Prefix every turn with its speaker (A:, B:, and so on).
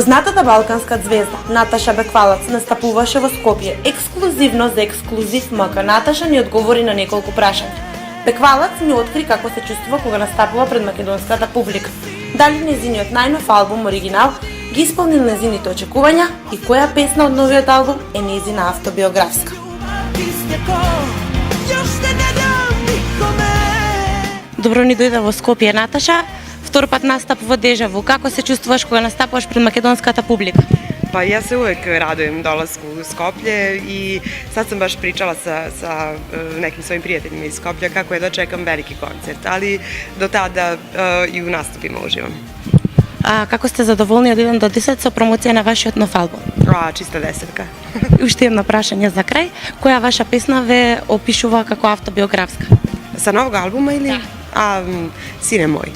A: Познатата балканска звезда Наташа Беквалац настапуваше во Скопје ексклузивно за ексклузив МК. Наташа ни одговори на неколку прашања. Беквалац ни откри како се чувствува кога настапува пред македонската публика. Дали нејзиниот најнов албум оригинал ги исполнил нејзините очекувања и која песна од новиот албум е нејзина автобиографска. Добро ни дојде во Скопје, Наташа. Втор пат настап во Дежаву. Како се чувствуваш кога настапуваш пред македонската публика?
B: Pa ja se uvek radujem dolasku u Skoplje i sad sam baš pričala sa nekim svojim prijateljima iz Skoplja kako je da čekam veliki koncert, ali do tada i u nastupima uživam.
A: А како сте задоволни од 1 до 10 со промоција на вашиот нов албум?
B: Чиста десетка.
A: Уште едно прашање за крај. Која ваша песна ве опишува како автобиографска?
B: Sa novog albuma ili?
A: Da.
B: Sine moj.